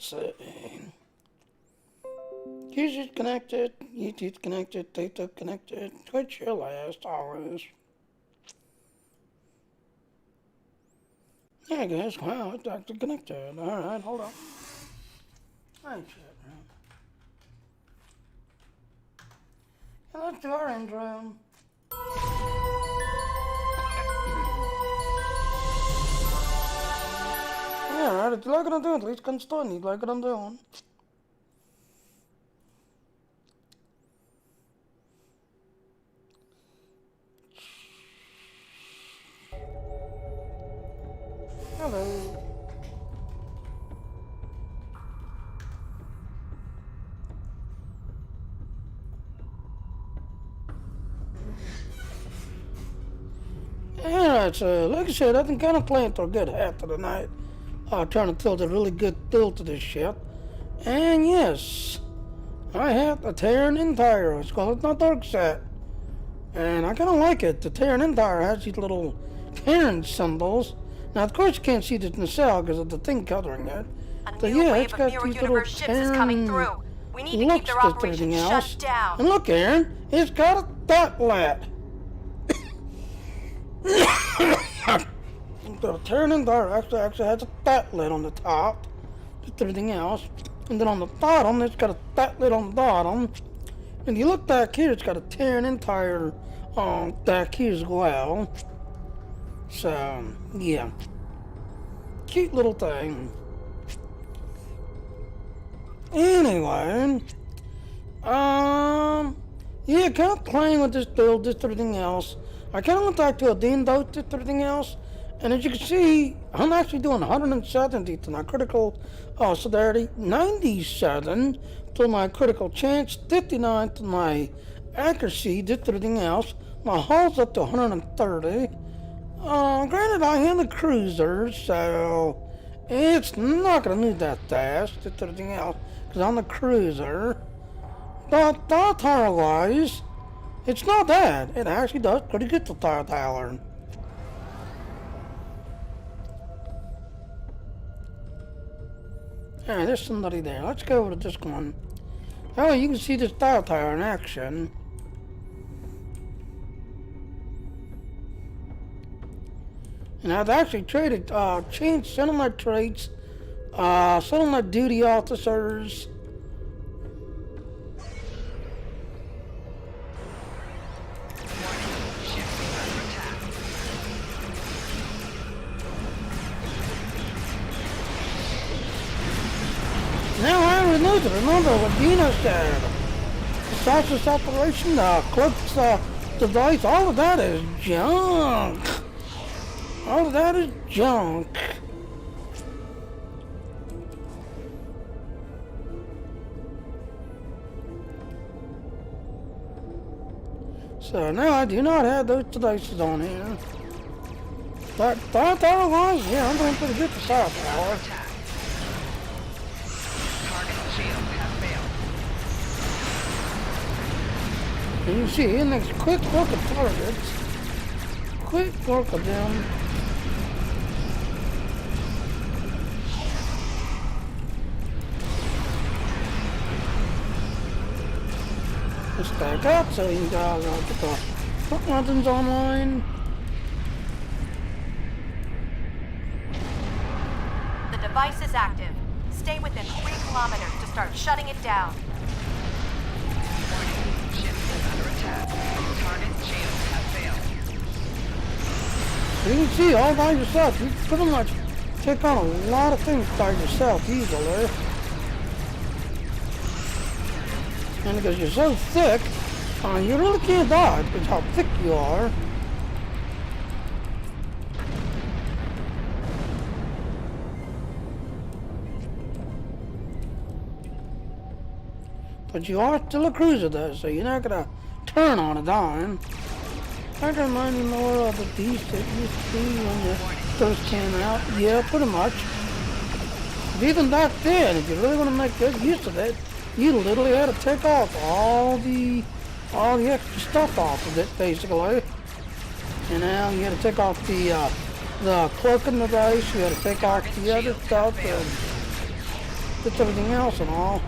let's see. Fuses connected, YouTube's connected, data connected, Twitch your last, always. There it goes. Wow, it's actually connected. Alright, hold on. Ain't shit, man. Yeah, let's do our intro. Yeah, alright, if you like what I'm doing, please continue. You like what I'm doing. Hello. Alright, so like I said, I've been kind of playing for a good half of the night. Trying to tilt a really good tilt to this shit. And yes, I have the Terran Entire. It's called my dark set. And I kind of like it. The Terran Entire has these little Terran symbols. Now, of course, you can't see this in the cell because of the thing covering it. A new wave of mirror universe ships is coming through. We need to keep their operations shut down. And look, Aaron, it's got a dotlet. The Terran Entire actually has a dotlet on the top. Just everything else. And then on the bottom, it's got a dotlet on the bottom. And you look back here, it's got a Terran Entire back here as well. So, yeah. Cute little thing. Anyway, yeah, kind of playing with this build, just everything else. I kind of went back to a Dreadnought, just everything else. And as you can see, I'm actually doing 170 to my critical severity, 97 to my critical chance, 59 to my accuracy, just everything else. My hull's up to 130. Granted, I am a cruiser, so it's not going to move that fast, just everything else, because I'm a cruiser. But tire-wise, it's not bad. It actually does pretty good for tire. Alright, there's somebody there. Let's go over to this one. Oh, you can see this tire in action. And I've actually changed some of my traits, some of my duty officers. Now I remember what Dina said. The saucer separation, the cloak's device, all of that is junk. All of that is junk. So now I do not have those devices on here. But firepower-wise, yeah, I'm doing pretty good for firepower. And you see, it makes quick work of targets. Quick work of them. Let's back up so you guys get the front weapons online. The device is active. Stay within 3 kilometers to start shutting it down. You can see all by yourself. You can pretty much take on a lot of things by yourself easily. And because you're so thick, you really can't dodge because how thick you are. But you are still a cruiser though, so you're not gonna turn on a dime. That reminds me more of the beast that used to be when you first came out. Yeah, pretty much. But even back then, if you really want to make good use of it, you literally had to take off all the extra stuff off of it, basically. You know, you had to take off the cloak in the race, you had to take off the other stuff, and Just everything else and all.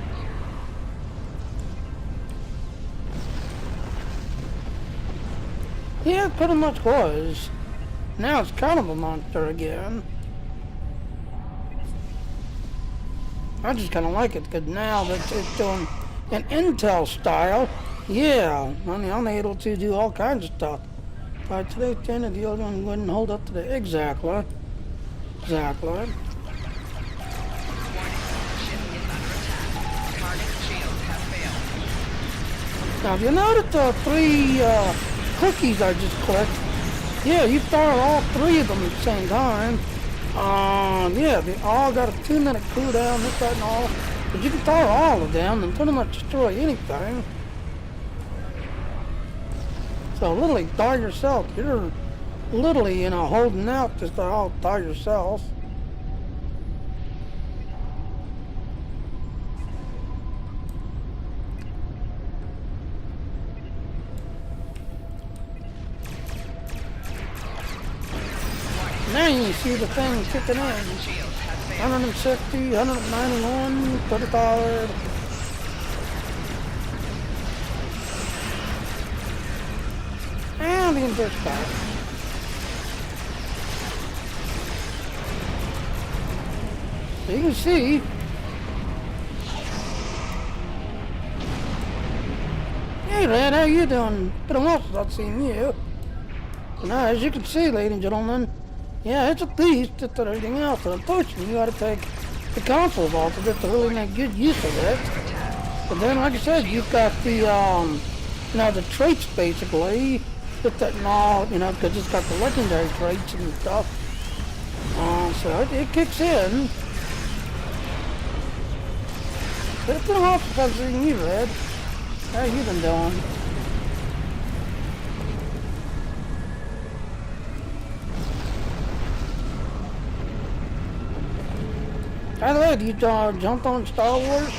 Yeah, it pretty much was. Now it's kind of a monster again. I just kind of like it because now that it's doing an Intel style, yeah, I'm able to do all kinds of stuff. By today's standard, the other one wouldn't hold up to the exactly. Exactly. Now, if you notice the three cookies I just clicked, yeah, you fire all three of them at the same time. Yeah, they all got a 2-minute cooldown, this, that, and all. But you can fire all of them and pretty much destroy anything. So literally, die yourself. You're literally, holding out just to all die yourself. Now you see the thing kicking in. 160, 191, 35. And the inverse back. So you can see. Hey Red, how you doing? Been a while since I've seen you. Now, as you can see, ladies and gentlemen, yeah, it's a beast, just like everything else. But unfortunately, you got to take the console vault of it to really make good use of it. But then, like I said, you've got the, the traits basically, with that and all, because it's got the legendary traits and stuff. So it kicks in. But it's been a while since I've seen you, Red. How you been doing? By the way, you jumped on Star Wars?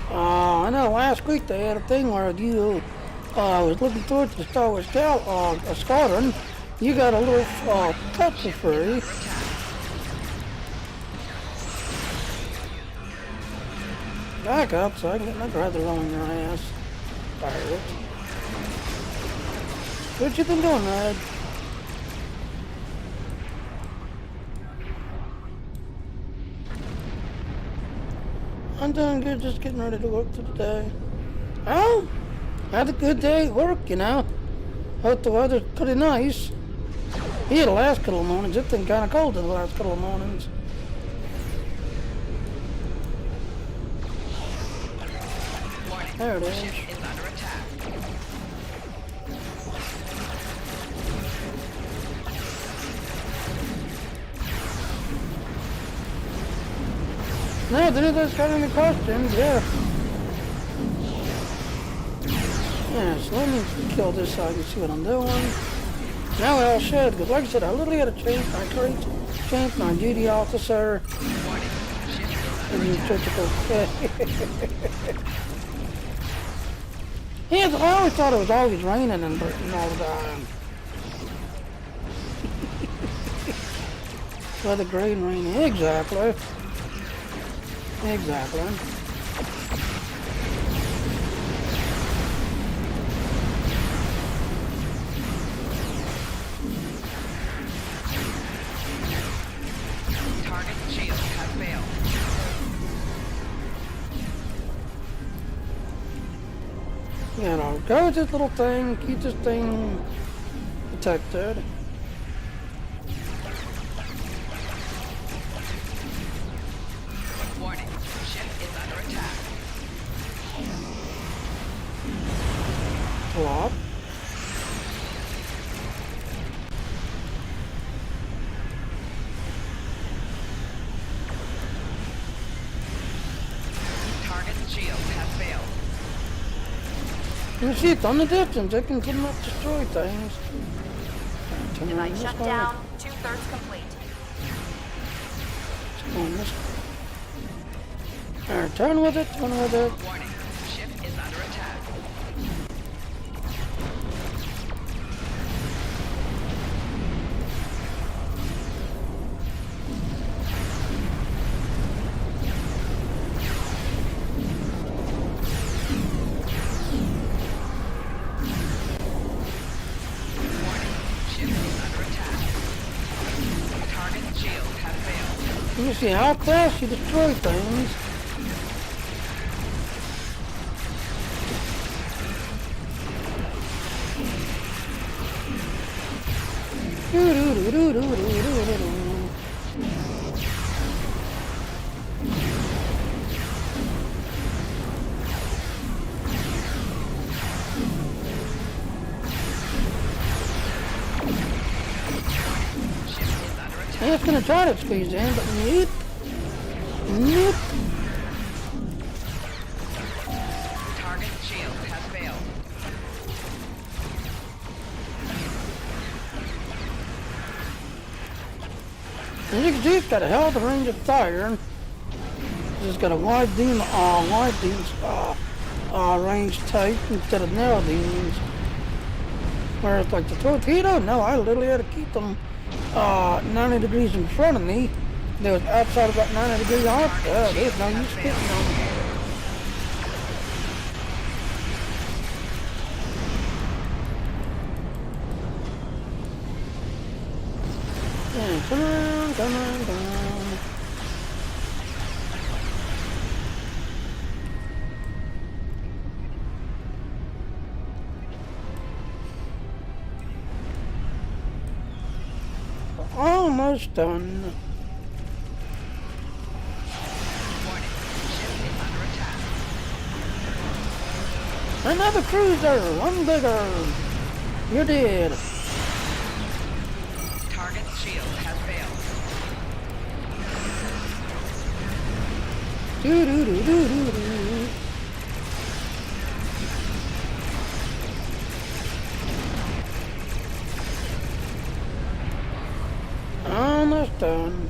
I know last week they had a thing where you was looking forward to the Star Wars Squadron. You got a little pet for free. Back up so I can get my brother on your ass. Pirate. What you been doing, Red? I'm doing good, just getting ready to work for the day. Oh, had a good day at work, Hope the weather's pretty nice. Yeah, the last couple of mornings, it's been kind of cold the last couple of mornings. There it is. No, did it just got any costumes? Yeah. Yeah, so let me kill this so I can see what I'm doing. Now we all should, because like I said, I literally had to change my trait, change my duty officer. Yeah, I always thought it was always raining in Britain all the time. Weather gray and rainy, exactly. Exactly. Target shield has failed. Go with this little thing, keep this thing protected. Warning, ship is under attack. Flop. Target shield has failed. You see it on the distance, it can pretty much destroy things. Device shut down, 2/3 complete. Alright, turn with it, turn with it. Warning, ship is under attack. you see how fast you destroy things. And it's gonna try to squeeze in, but nope. Nope. Target shield has failed. As you can see, it's got a hell of a range of fire. It's got a wide beam, range type instead of narrow beams. Whereas like the torpedo, no, I literally had to keep them 90 degrees in front of me. They was outside about 90 degrees off. There's no use getting them. Yeah, come on, come on, come on. Almost done. Warning. Ship is under attack. Another cruiser, one bigger. You're dead. Target shield has failed. Do do do do do do. Almost done.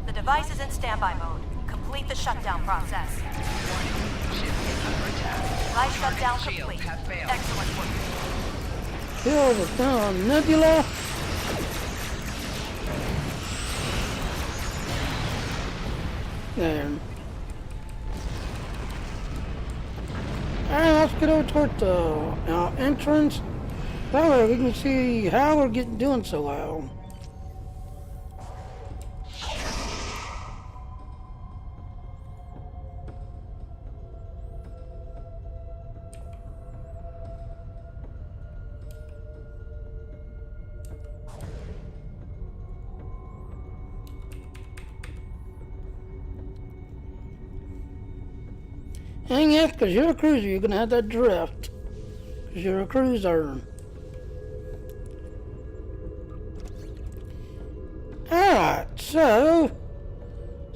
The device is in standby mode. Complete the shutdown process. Warning. Ship is under attack. Device shutdown Shield complete. has failed. Excellent work. Kill the down nebula. There. Alright, let's get over toward the entrance. That way we can see how we're doing so well. And yes, because you're a cruiser, you're going to have that drift. Because you're a cruiser. Alright, so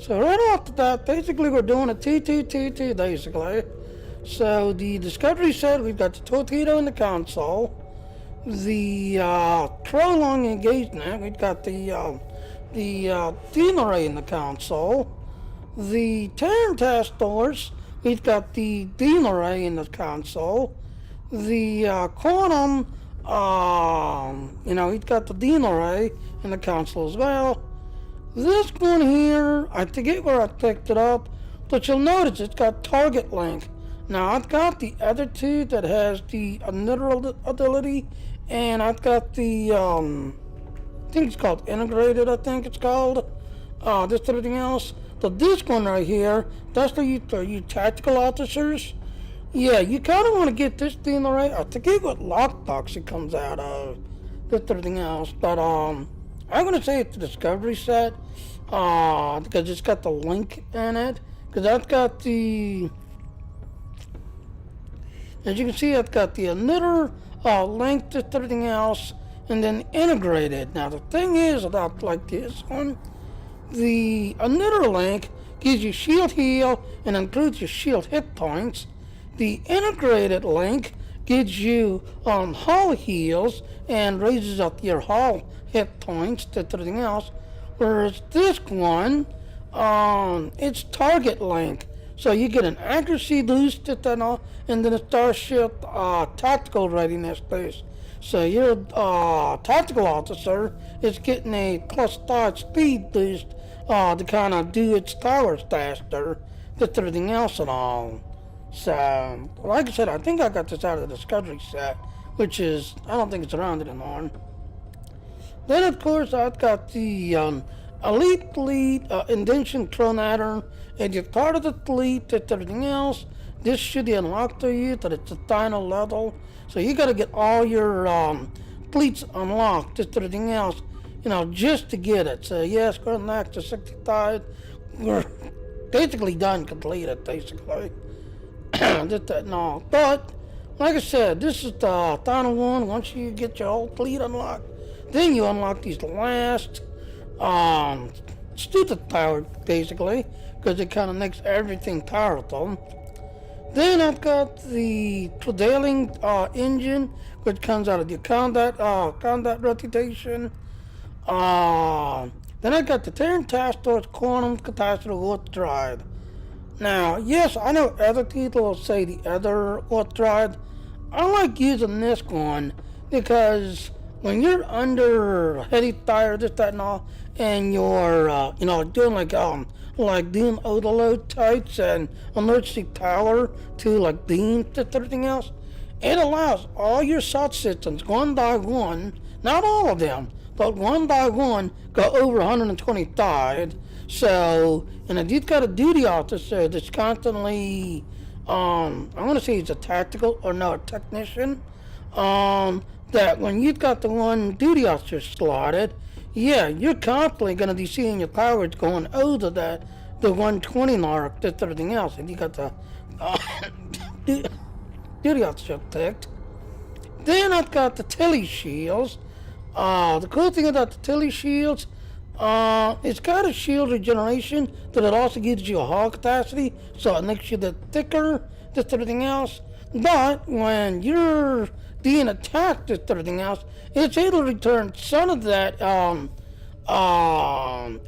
right off the bat, basically we're doing a T2T2 basically. So the Discovery said we've got the torpedo in the console. The prolonged engagement, we've got the beam array in the console. The Terran task doors, we've got the beam array in the console. The quantum, we've got the beam array in the console as well. This one here, I forget where I picked it up, but you'll notice it's got target link. Now I've got the other two that has the emitter ability, and I've got the, I think it's called integrated, I think it's called, this everything else. But this one right here, that's for you tactical officers. Yeah, you kind of want to get this thing right. I forget what lockbox it comes out of, this everything else. But I'm going to say it's the Discovery set, because it's got the link in it. Because I've got the, as you can see, I've got the emitter, link to everything else, and then integrated. Now the thing is about like this one, the emitter link gives you shield heal and includes your shield hit points. The integrated link gives you hull heals and raises up your hull hit points to everything else. Whereas this one, it's target link. So you get an accuracy boost and then a Starship tactical readiness boost. So your tactical officer is getting a +5 speed boost to kind of do its towers faster than everything else and all. So, like I said, I think I got this out of the Discovery set, which is, I don't think it's around anymore. Then, of course, I've got the Elite Fleet Indention Tornado, and you're part of the fleet, that's everything else. This should be unlocked to you, that it's a final level. So you gotta get all your fleets unlocked, just everything else, just to get it. So yes, go and knock to 65. We're basically done, completed, basically. Just that and all. But, like I said, this is the final one. Once you get your whole fleet unlocked, then you unlock these last stupid power, basically, because it kind of makes everything powerful. Then I've got the prevailing engine, which comes out of the combat reputation. Then I got the Entangled Quantum Capacitor Warp Drive. Now, yes, I know other people will say the other warp drive. I like using this one because when you're under heavy fire, this, that, and all, and you're, doing like doing overload types and emergency power to like beams and everything else, it allows all your shot systems one by one, not all of them, but one by one, go over 125. So, and if you've got a duty officer that's constantly, I want to say he's a a technician, that when you've got the one duty officer slotted, yeah, you're constantly going to be seeing your powers going over the 120 mark, that's everything else. If you got the duty officer picked. Then I've got the Tilly shields. The cool thing about the Tilly shields, it's got a shield regeneration, but it also gives you a hull capacity, so it makes you the thicker, just everything else. But when you're being attacked, just everything else, it's able to return some of that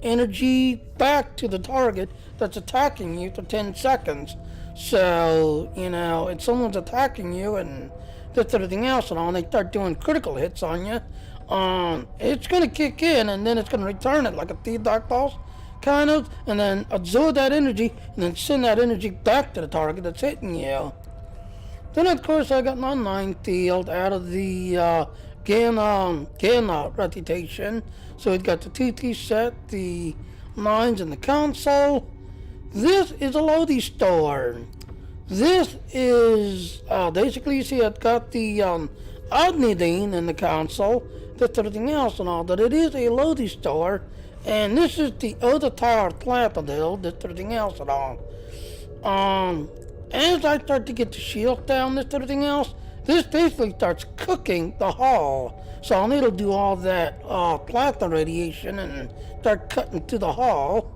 energy back to the target that's attacking you for 10 seconds. So, if someone's attacking you and just everything else and all, and they start doing critical hits on you, it's going to kick in, and then it's going to return it like a feedback pulse, kind of, and then absorb that energy, and then send that energy back to the target that's hitting you. Then, of course, I got my 9 field out of the Dreadnought reputation. So we've got the 2T set, the 9s, and the console. This is a loading store. This is, basically, you see I've got the Odnidine in the console, just everything else and all, but it is a loading store, and this is the other tower Clapperhill, just everything else and all. As I start to get the shields down, this everything else, this basically starts cooking the hull. So I'll need to do all that plasma radiation and start cutting through the hull.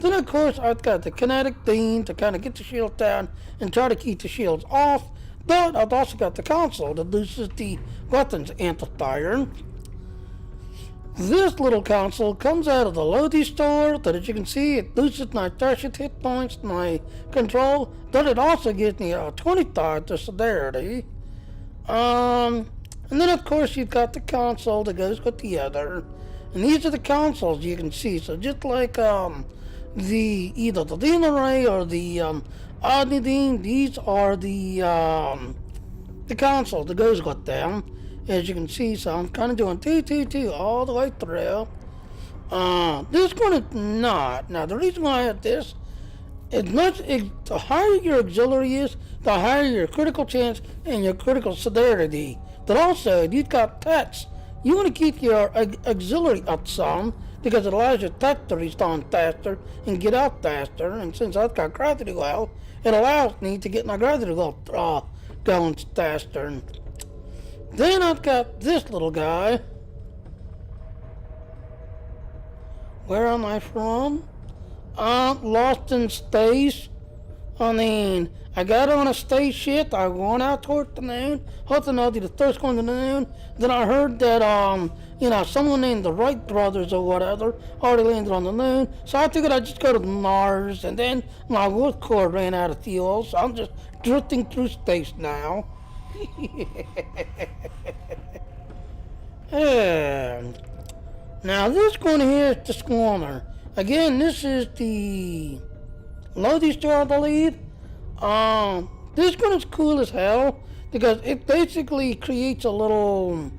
Then of course I've got the kinetic beam to kind of get the shield down and try to keep the shields off. But I've also got the console that loses the weapons amplifier. This little console comes out of the loading store, that as you can see, it loses my 30 hit points, my control, but it also gives me 25 to severity. And then of course you've got the console that goes with the other. And these are the consoles you can see, so just like either the Demon Ray or the Odnidine, these are the console that goes with them, as you can see. So I'm kind of doing 2 all the way through. This one is not. Now the reason why I have this, the higher your auxiliary is, the higher your critical chance and your critical severity. But also, if you've got pets, you want to keep your auxiliary up some, because it allows your pet to respawn faster and get out faster. And since I've got gravity well, it allows me to get my gravity well going faster. Then I've got this little guy. Where am I from? Lost in space. I mean, I got on a spaceship. I went out toward the moon, hoping I'll be the first one to the moon. Then I heard that, someone named the Wright brothers or whatever already landed on the moon. So I figured I'd just go to Mars, and then my warp core ran out of fuel, so I'm just drifting through space now. Now this one here is the Squander. Again, this is the loading store, I believe. this one is cool as hell because it basically creates a little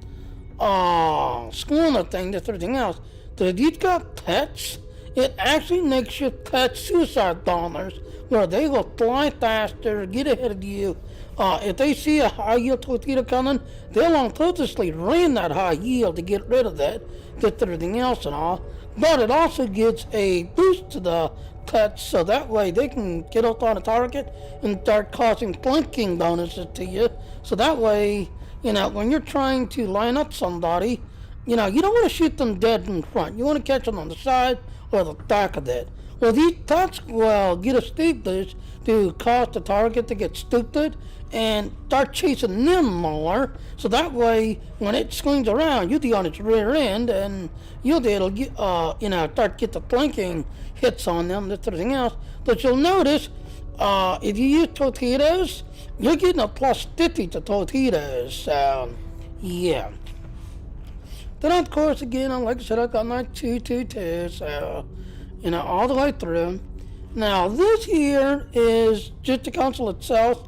Squander thing, this everything else. So if you've got pets, it actually makes your pets suicide bombers, where they will fly faster, get ahead of you. If they see a high yield torpedo coming, they'll unconsciously ram that high yield to get rid of that, just everything else and all. But it also gives a boost to the pets, so that way they can get up on a target and start causing flanking bonuses to you. So that way, when you're trying to line up somebody, you don't want to shoot them dead in front. You want to catch them on the side or the back of it. Well, these pets will get a speed boost to cause the target to get stupid and start chasing them more. So that way, when it swings around, you'll be on its rear end and you'll be able to get, get the flanking hits on them, this everything else. But you'll notice, if you use torpedoes, you're getting a plus 50 to torpedoes. So, yeah. Then, of course, again, like I said, I've got my 222, so, all the way through. Now, this here is just the console itself.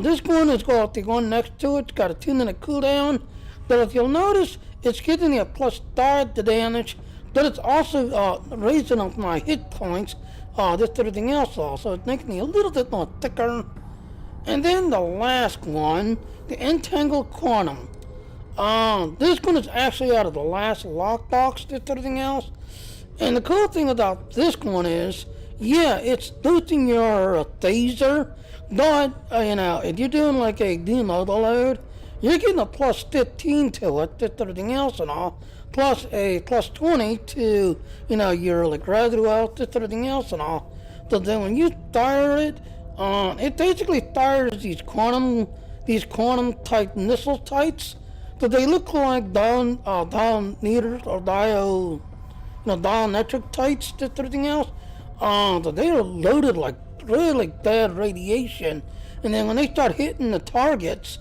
This one is got the one next to it. It's got a 2-minute cooldown. But if you'll notice, it's giving me a plus 5 to damage. But it's also raising up my hit points. Just everything else also. It's making me a little bit more thicker. And then the last one, the Entangled Quantum. This one is actually out of the last lockbox, just everything else. And the cool thing about this one is, yeah, it's boosting your phaser, but, if you're doing like a demo load, you're getting a plus 15 to it, just everything else and all, plus a plus 20 to, your like gradual, just everything else and all. So then when you fire it, it basically fires these quantum type missile types. So they look like meters or dioelectric types, just everything else. So they are loaded like really bad radiation. And then when they start hitting the targets,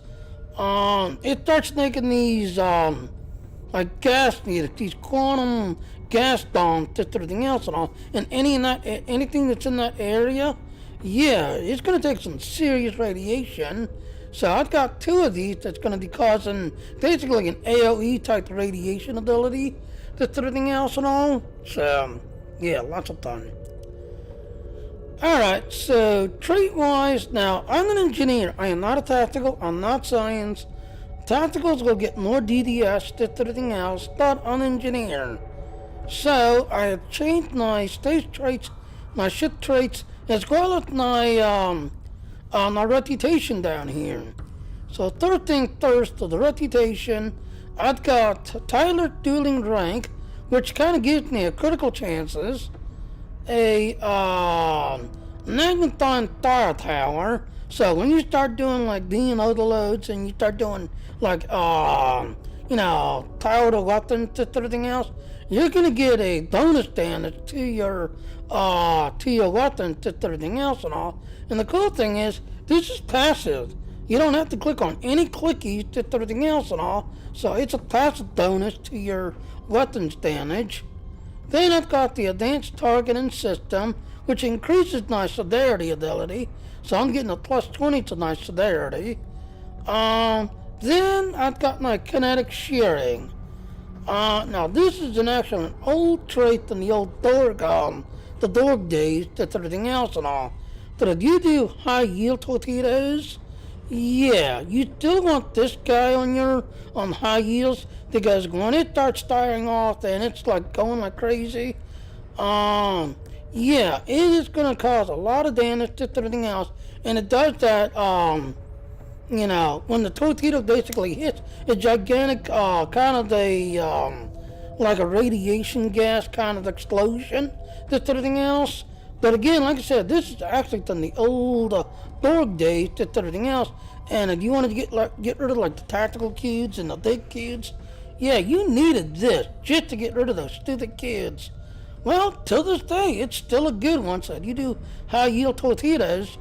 it starts making these like gas meters, these quantum gas bombs, just everything else and all. And anything that's in that area, yeah, it's gonna take some serious radiation. So I've got 2 of these that's going to be causing basically an AOE type radiation ability, just everything else and all. So, yeah, lots of fun. Alright, so trait-wise, now, I'm an engineer. I am not a tactical. I'm not science. Tacticals will get more DDS, just everything else, but I'm an engineer. So, I have changed my stage traits, my ship traits, as well as my reputation down here. So third thing first, to the reputation, I've got Tyler Dueling Rank, which kind of gives me a critical chances, a magnifying fire tower. So when you start doing like being overloads and you start doing like tower to weapons and everything else, you're gonna get a bonus damage to your weapons and everything else and all. And the cool thing is, this is passive. You don't have to click on any clickies to everything else and all. So it's a passive bonus to your weapons damage. Then I've got the advanced targeting system, which increases my severity ability. So I'm getting a plus 20 to my severity. Then I've got my kinetic shearing. Now this is an old trait from the old the Dorg days, that's everything else and all. But if you do high yield torpedoes, yeah, you still want this guy on high yields, because when it starts firing off and it's like going like crazy, yeah, it is gonna cause a lot of damage to everything else. And it does that, when the torpedo basically hits a gigantic kind of like a radiation gas kind of explosion, just everything else. But again, like I said, this is actually from the old Borg days, just everything else. And if you wanted to get rid of like the tactical cubes and the big cubes, yeah, you needed this just to get rid of those stupid kids. Well, till this day, it's still a good one. So if you do high yield torpedoes,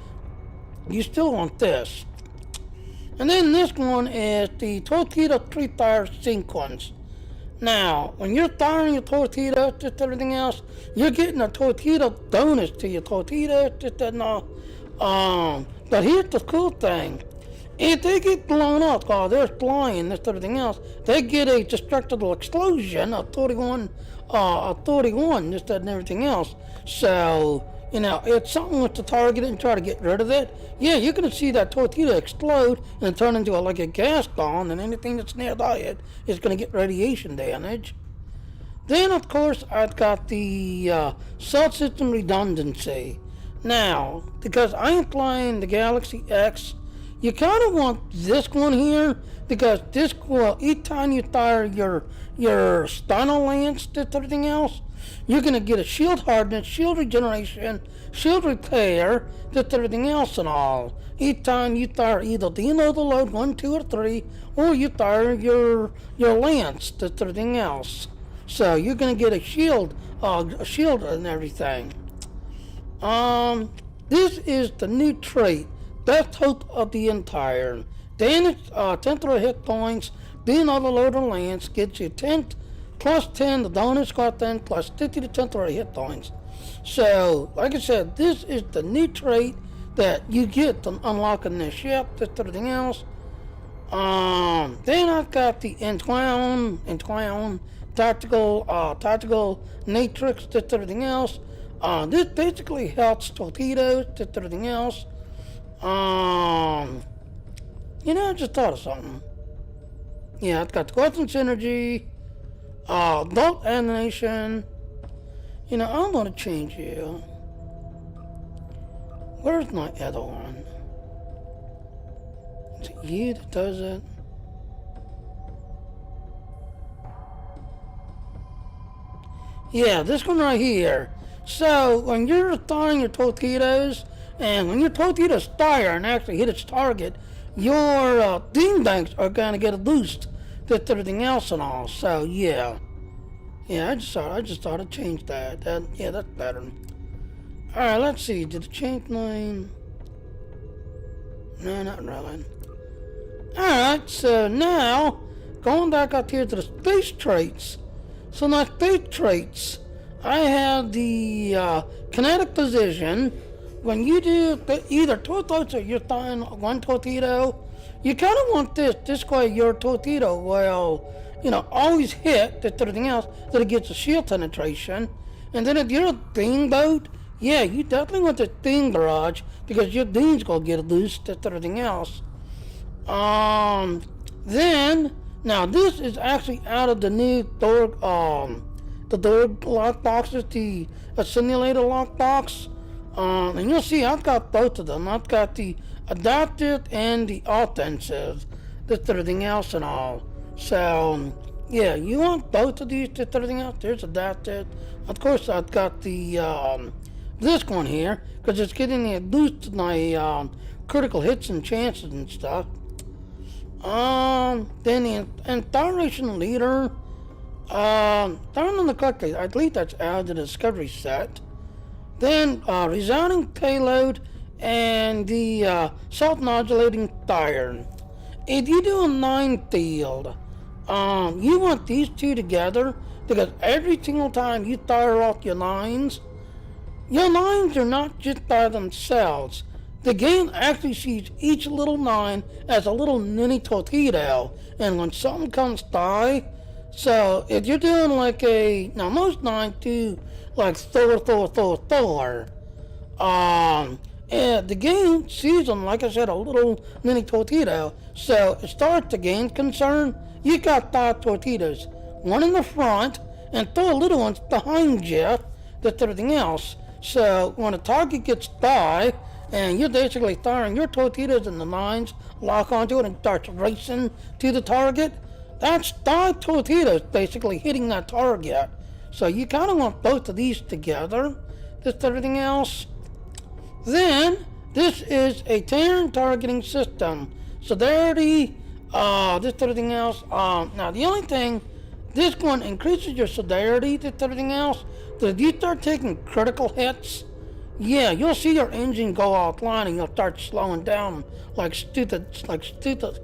you still want this. And then this one is the torpedo pre-fire sequence. Now, when you're firing your torpedo, just everything else, you're getting a torpedo bonus to your torpedo, just But here's the cool thing. If they get blown up while they're flying, this everything else, they get a destructible explosion of 31, this, that, and everything else. So, it's something with the target and try to get rid of it. Yeah, you're going to see that torpedo explode and turn into like a gas bomb, and anything that's nearby it is going to get radiation damage. Then, of course, I've got the subsystem redundancy. Now, because I am flying the Galaxy X, you kind of want this one here, because this will, each time you fire your stunner lance to everything else, you're going to get a shield hardness, shield regeneration, shield repair, just everything else and all. Each time you fire either the load 1, 2, or 3, or you fire your lance, just everything else. So you're going to get a shield and everything. This is the new trait. Best hope of the entire. Damage, 10 hit points. Being overload or lance gets you 10 plus 10 the bonus got then plus 50 to 10 hit points. So, like I said, this is the new trait that you get from unlocking this ship, just everything else. Then I've got the Entangled tactical matrix, just everything else. This basically helps torpedoes, just everything else. I just thought of something. Yeah, it's got the quantum synergy, bolt animation. I'm going to change you. Where's my other one? Is it you that does it? Yeah, this one right here. So, when you're firing your torpedoes, and when your torpedoes fire and actually hit its target, your beam banks are going to get a boost to everything else and all. So, yeah. Yeah, I just thought I'd change that. That's better. Alright, let's see. Did it change mine? No, not really. Alright, so now, going back up here to the space traits. So my space traits, I have the kinetic position. When you do either torpedoes or you're firing one torpedo, you kind of want this way your torpedo will, always hit everything else that it gets a shield penetration. And then if you're a beam boat, yeah, you definitely want this beam barrage because your beam's gonna get a boost to everything else. Then, now this is actually out of the new door lock boxes, the simulator lock box. And you'll see I've got both of them. I've got the adaptive and the offensive, just everything else and all. So, yeah, you want both of these, just everything else. There's adaptive. Of course, I've got the this one here because it's getting a boost to my critical hits and chances and stuff. Then the Inspiration Leader, down on the correctly, I believe that's out of the Discovery set. Then resounding payload and the self-modulating fire. If you do a 9 field, you want these two together because every single time you fire off your lines are not just by themselves. The game actually sees each little line as a little mini torpedo, and when something comes by, so if you're doing like most 9 do like Thor, and the game sees them, like I said, a little mini torpedo. So as far as the game's concerned, you got 5 torpedoes, one in the front and 4 little ones behind you, that's everything else. So when a target gets by, and you're basically firing your torpedoes and the mines lock onto it and starts racing to the target, that's 5 torpedoes basically hitting that target. So you kind of want both of these together, just everything else. Then, this is a Terran targeting system. Severity, just everything else. Now the only thing, this one increases your severity, just everything else. So if you start taking critical hits, yeah, you'll see your engine go offline and you'll start slowing down like stupid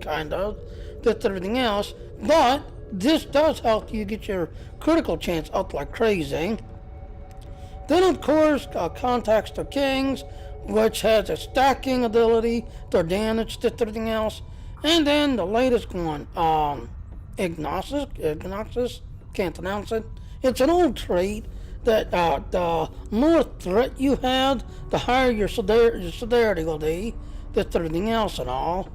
kind of, just everything else. But this does help you get your critical chance up like crazy. Then of course, Contacts to Kings, which has a stacking ability to damage to everything else. And then the latest one, Ignoxus, can't pronounce it. It's an old trait that the more threat you have, the higher your severity will be, that's everything else and all.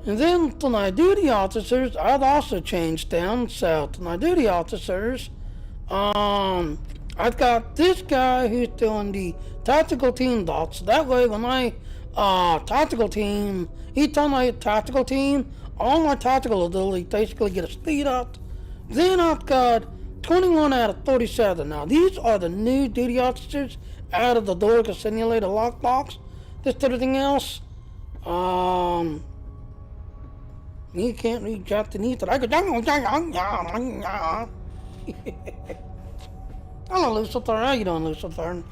And then to my duty officers, I've also changed them. So to my duty officers, I've got this guy who's doing the tactical team dots. That way when my tactical team, each time I hit tactical team, all my tactical abilities basically get a speed up. Then I've got 21 out of 37. Now these are the new duty officers out of the Dorka Simulator lockbox. Just everything else. You can't read Japanese. Hello, Lucifer. How you doing, Lucifer?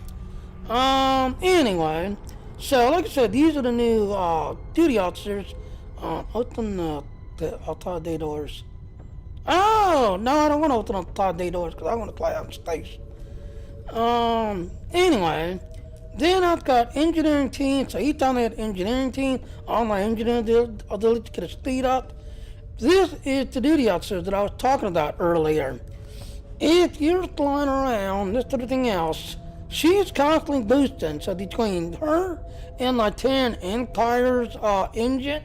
Anyway, so like I said, these are the new duty officers. Open the outside day doors. Oh no, I don't want to open up outside day doors because I want to play out in space. Anyway, then I've got engineering team. So each time I had engineering team, all my engineering ability to get a speed up. This is the duty officers that I was talking about earlier. If you're flying around, this everything else, she's constantly boosting. So between her and my 10 Empire's engine,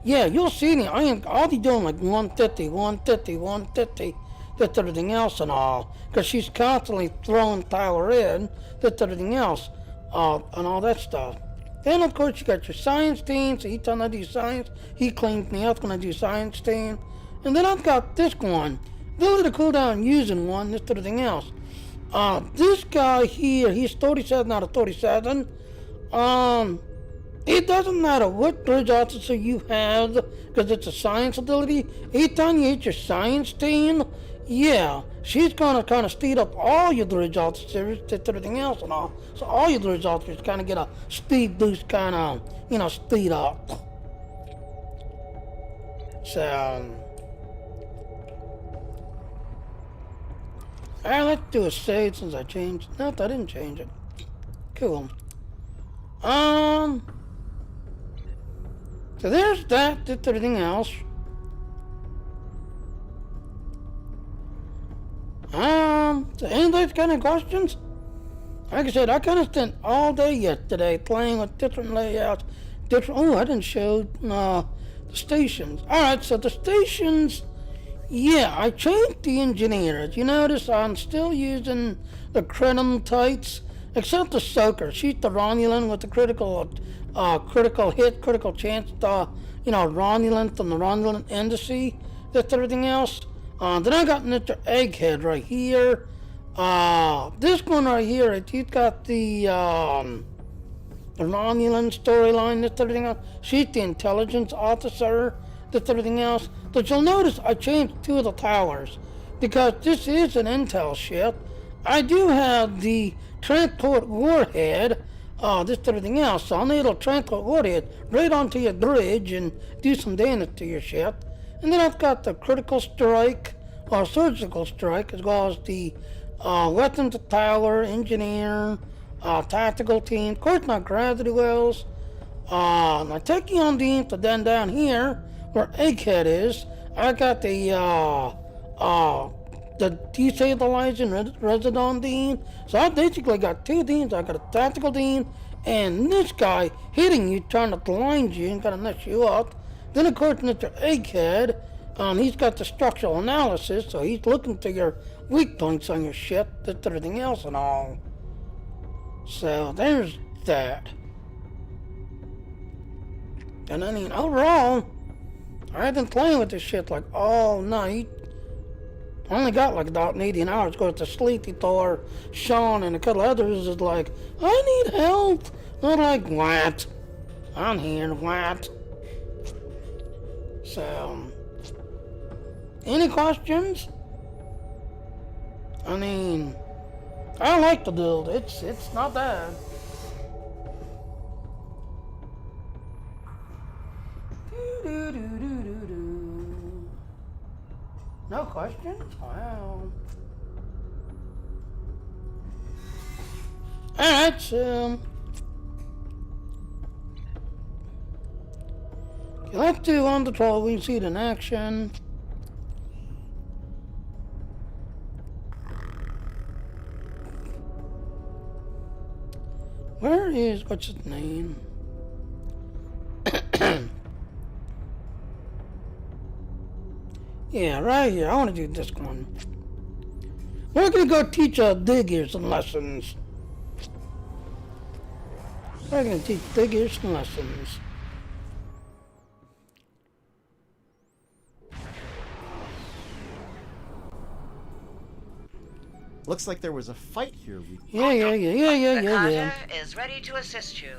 yeah, you'll see me. I'll be doing like 150, 150, 150, that's everything else and all. Because she's constantly throwing power in, that's everything else, and all that stuff. Then, of course, you got your science team. So each time I do science, he cleans me up when I do science team. And then I've got this one. Ability to cool down using one, this everything else. This guy here, he's 37 out of 37. It doesn't matter what bridge officer you have, because it's a science ability. Each time you hit your science team, yeah, she's gonna kind of speed up all your bridge officers to everything else and all. So all your bridge officers kind of get a speed boost, kind of, speed up. So, alright, let's do a save since I changed. No, I didn't change it. Cool. So there's that, that's everything else. So anybody's got any questions? Like I said, I kind of spent all day yesterday playing with different layouts. I didn't show the stations. Alright, so the stations, yeah, I changed the engineers. You notice I'm still using the Krenim tights, except the Soaker. She's the Romulan with the critical hit, critical chance, Romulan from the Romulan Embassy. That's everything else. Then I got Mr. Egghead right here. This one right here, he's got the Romulan storyline, that's everything else. She's the intelligence officer, that's everything else. But you'll notice I changed two of the towers, because this is an intel ship. I do have the transport warhead, this everything else, so I'll need a transport warhead right onto your bridge and do some damage to your ship. And then I've got the critical strike, or surgical strike, as well as the weapons tower, engineer, tactical team, of course my gravity wells, my tachyon team. So then down here, where Egghead is, I got the destabilizing resident team. So I basically got two teams. I got a tactical team, and this guy hitting you, trying to blind you and kind of mess you up. Then of course Mr. Egghead, he's got the structural analysis, so he's looking to your weak points on your ship, that's everything else and all. So there's that. And I mean, overall, I've been playing with this shit like all night. I only got like about 18 hours going to sleep before Sean and a couple others is like, I need help. I'm like, what? I'm here, what? So, any questions? I mean, I like the build. It's not bad. No questions? Wow. Alright, so Let's do on the troll. We can see it in action. Where is, what's his name? Yeah, right here. I want to do this one. We're going to go teach diggers some lessons. We're going to teach diggers some lessons. Looks like there was a fight here. The Carter is ready to assist you.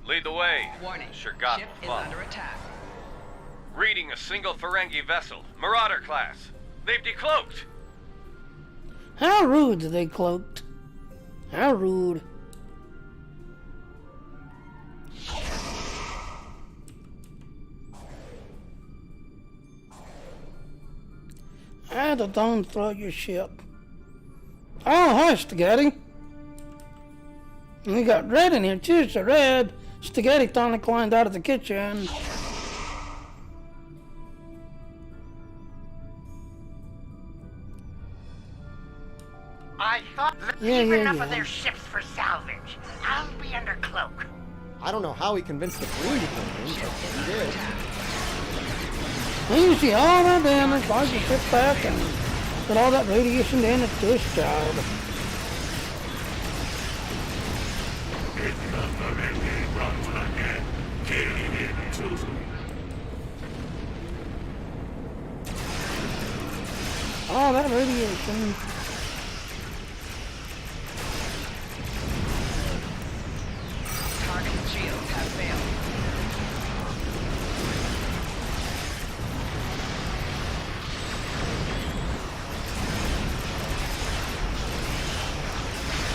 Lead the way. Warning. Shirgat Ship is Club. under attack. Reading a single Ferengi vessel. Marauder class. They've decloaked. How rude are they cloaked? How rude. Don't throw your ship. Oh, hi, Spaghetti. We got Red in here too, so Red. Spaghetti finally climbed out of the kitchen. I thought leave enough of their ships for salvage. I'll be under cloak. I don't know how he convinced the Green to come in, but he did. And you see all that damage, I just sit back and put all that radiation damage to this job. All that radiation. Target shields have failed.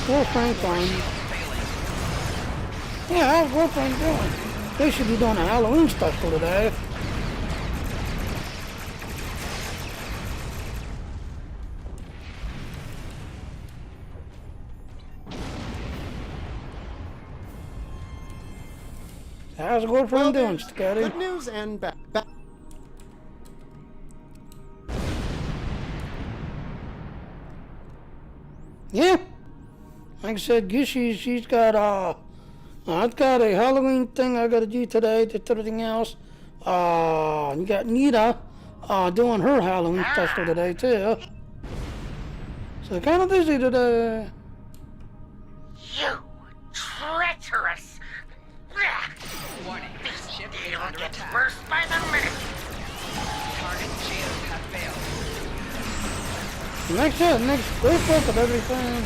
Warframe fine. Yeah, how's Warframe doing? They should be doing a Halloween special today. How's Warframe doing, Scotty? Good news and bad. Yeah. Like I said, she's got I've got a Halloween thing I gotta do today, just everything else. You got Nita doing her Halloween special today too. So kinda busy today. You treacherous! Warning. Ship is You'll under get attack. worse by the minute. Target shields have failed. Next great book of everything.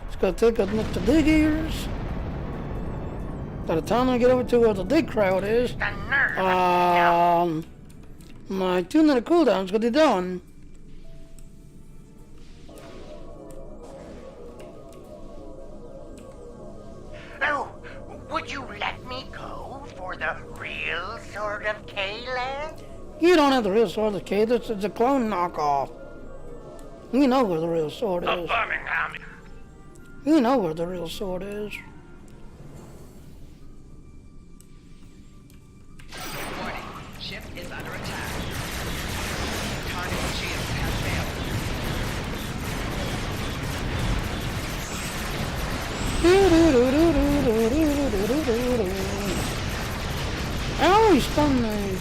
Just gotta take a look to dig ears. By the time I get over to where the dig crowd is, The nerve! my 2-minute cooldown's gonna be done. Oh, would you let me go for the real Sword of K-Land? You don't have the real sword, okay? This is a clone knockoff. You know where the real sword is. Birmingham. You know where the real sword is. Warning. Ship is under attack. Target shields have failed. Ow, he stunned me.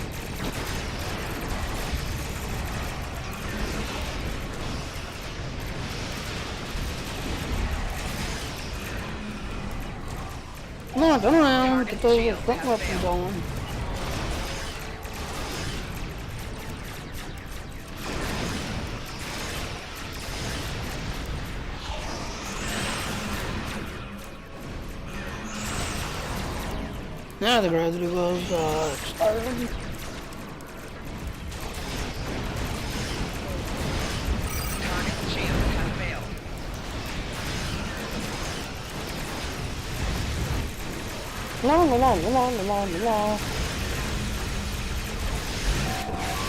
Come on, turn around, get those front weapons on. Now the gravity was expired. Target shields have failed. La la la la la la la la.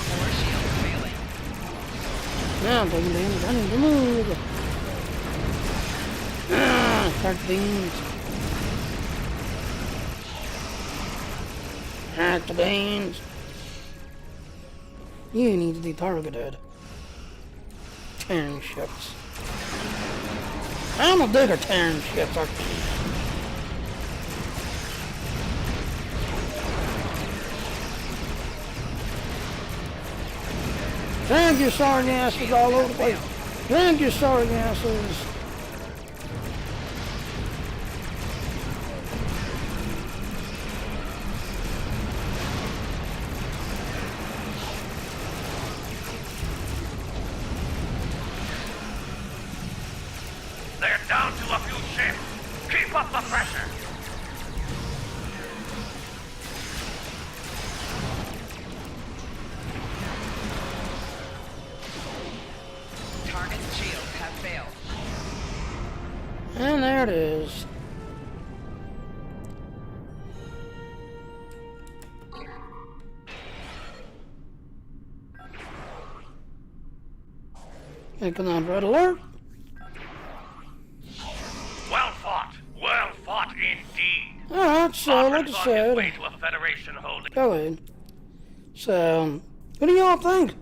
Core shields failing. Now, ding ding, I need to move. Start beans. Hack the beans. You need to be targeted. 10 ships. I'm a bigger 10 ships. Drag your sorry asses all over the place. Drag your sorry asses. They're down to a few ships. Keep up the pressure. Target's shields have failed. And there it is. Making on red alert. Well fought indeed. Alright, so like I said, Way to a Federation holding. go ahead. So, what do y'all think?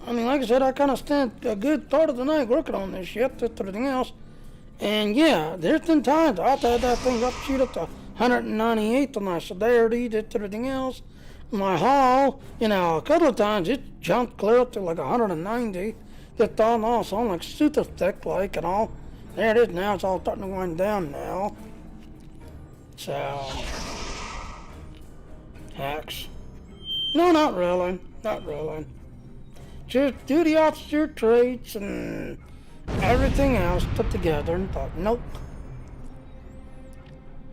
I mean, like I said, I kind of spent a good part of the night working on this shit, just everything else. And yeah, there's been times I've had that thing up shoot up to 198 on my severity, just everything else. My hull, you know, a couple of times it jumped clear up to like 190. Just all off, so I'm like super thick, like, and all. There it is now, it's all starting to wind down now. So, hacks. No, not really. Not really. Just do the officer traits and everything else put together and thought, nope.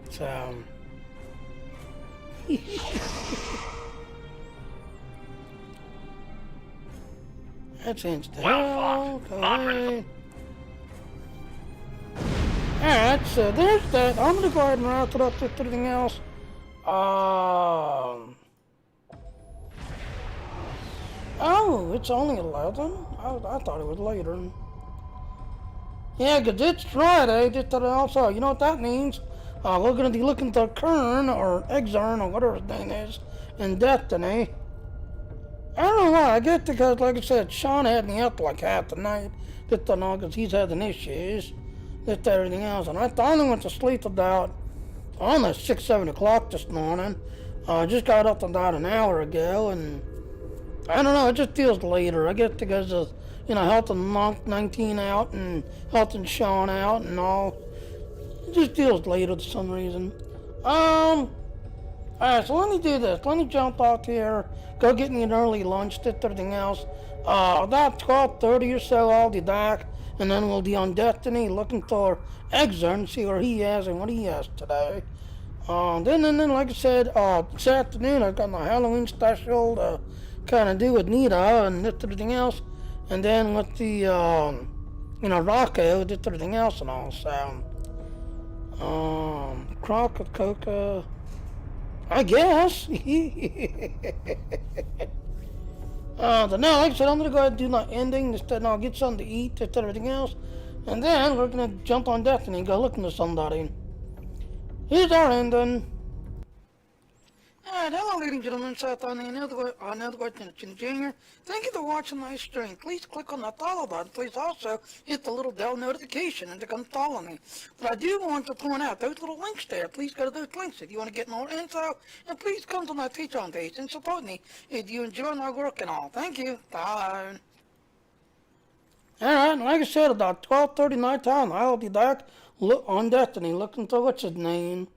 So, that's instant. Well fought. Okay. Alright, so there's that. I'm gonna go ahead and wrap it up with everything else. Oh, it's only 11? I thought it was later. Yeah, 'cause it's Friday, just also, you know what that means? We're gonna be looking to Kern, or Exarn, or whatever his name is, in Destiny. I don't know why, I guess because, like I said, Sean had me up like half the night, just don't know, 'cause he's having issues. Just everything else, and I only went to sleep about almost 6, 7 o'clock this morning. I just got up about an hour ago, and I don't know, it just feels later. I guess because of, you know, helping Monk 19 out and helping Sean out and all. It just feels later for some reason. Alright, so let me do this. Let me jump out here, go get me an early lunch, did everything else. About 12:30 or so, I'll be back. And then we'll be on Destiny looking for Exer and see where he is and what he has today. Then, like I said, this afternoon I've got my Halloween special to kind of do with Nita and everything else. And then with the, Rocco, did everything else and all. So, Croc with Coca, I guess. But no, like I said, I'm gonna go ahead and do my ending, and I'll get something to eat, and everything else, and then we're gonna jump on Destiny and go looking for somebody. Here's our ending. Alright, hello ladies and gentlemen, Seth on another Jr. Thank you for watching my stream. Please click on the follow button. Please also hit the little bell notification and to come follow me. But I do want to point out those little links there. Please go to those links if you want to get more info. And please come to my Patreon page and support me if you enjoy my work and all. Thank you. Bye. Alright, and like I said, about 12:30 night time, I'll be back on Destiny looking for what's his name.